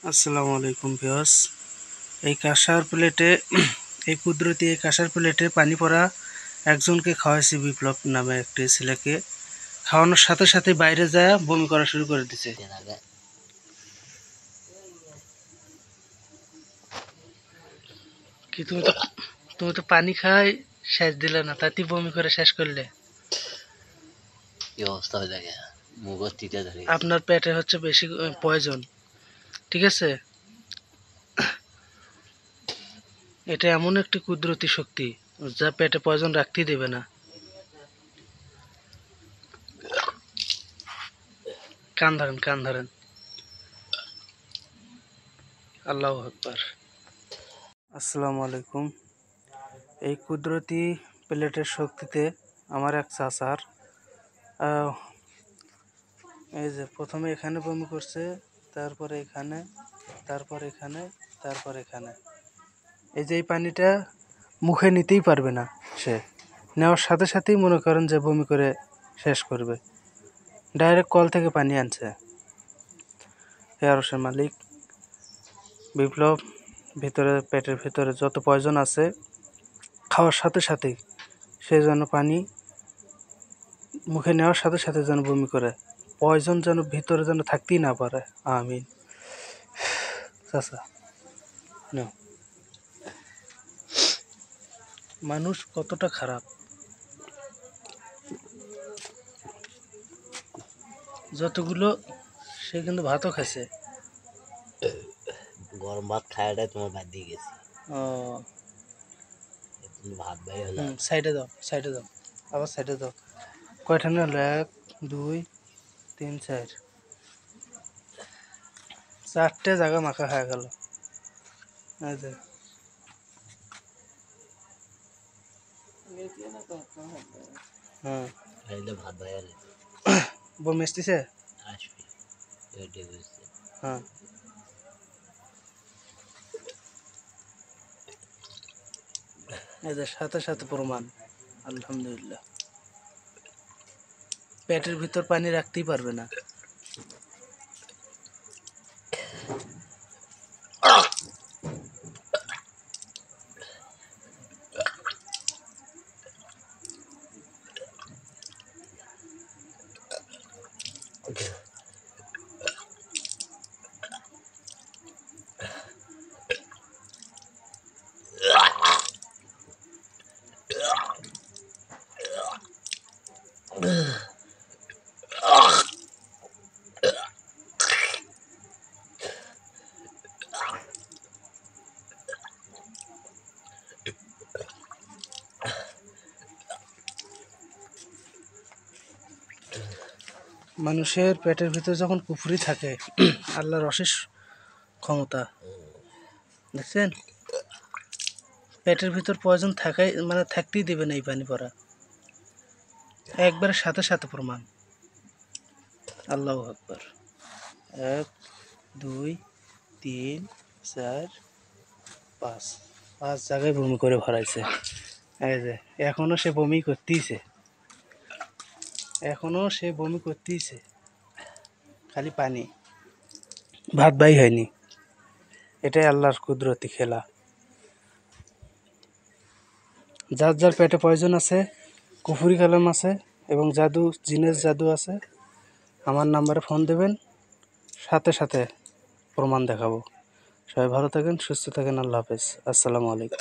আসসালামু আলাইকুম ভিউয়ার্স। এই কাঁসার প্লেটে এই কুদরতি এই কাঁসার প্লেটে পানি পড়া একজনকে খাওয়াইছি, বিপ্লব নামে একটি ছেলেকে। খাওয়ানোর সাথে সাথে বাইরে যায় বমি করা শুরু করে দিছে। কি তুমি তো পানি খাই শেষ দিলে না, তাতে বমি করে শেষ করলে। কি অবস্থা হয়ে থাকে মুগতিতে ধরে আপনার পেটে হচ্ছে বেশি পয়জন, ঠিক আছে? এটা এমন একটি কুদরতি শক্তি যা পেটে পয়জন রাখতেই দেবে না। কান ধরেন। আল্লাহু আকবার। আসসালামু আলাইকুম। এই কুদরতি প্লেটের শক্তিতে আমার এক চাচার এই যে প্রথমে এখানে বমি করছে, তারপরে এখানে, তারপর এখানে, তারপর এখানে। এই যে এই পানিটা মুখে নিতেই পারবে না সে, নেওয়ার সাথে সাথেই মনে করেন যে বমি করে শেষ করবে। ডাইরেক্ট কল থেকে পানি আনছে। এয়ারসের মালিক বিপ্লব ভিতরে, পেটের ভিতরে যত পয়জন আছে খাওয়ার সাথে সাথেই সে যেন পানি মুখে নেওয়ার সাথে সাথে যেন বমি করে, পয়জন যেন ভিতরে যেন থাকতেই না পারে। আমিন। চাচা নাও। মানুষ কতটা খারাপ, যতগুলো সে কিন্তু ভাতও খাইছে। গরম ভাত খাওয়াটাই তোমার বাদ দিয়ে গেছি। ও ভাত বাই হলো সাইডে দাও, আবার সাইডে দাও। কয়টা নিয়ে হলো? 1 2 3 4 4টে জায়গা মাখা হয়ে গেল। এই যে খাইলে ভাত বাই হলে বমি আসতেছে। আসবে এটাই বুঝছে। হ্যাঁ, এই যে সাথে সাথে প্রমাণ। আলহামদুলিল্লাহ। পেটের ভিতর পানি রাখতেই পারবে না। মানুষের পেটের ভিতরে যখন পুফুরি থাকে, আল্লাহর অশেষ ক্ষমতা। দেখছেন, পেটের ভিতর পয়জন থাকাই মানে থাকতেই দেবে না এই পানি পড়া, একবারে সাথে সাথে প্রমাণ। আল্লাহু আকবার। 1 2 3 4 5 জায়গায় বমি করে ভরাইছে। এই যে এখনো সে বমি করতেইছে, খালি পানি, ভাত বাই হয়নি। এটাই আল্লাহর কুদরতি খেলা। যার যার পেটে পয়জন আছে, কুফুরি কালাম আছে এবং জিনের জাদু আছে, আমার নাম্বারে ফোন দেবেন, সাথে সাথে প্রমাণ দেখাবো। সবাই ভালো থাকেন, সুস্থ থাকেন। আল্লাহ হাফেজ। আসসালামু আলাইকুম।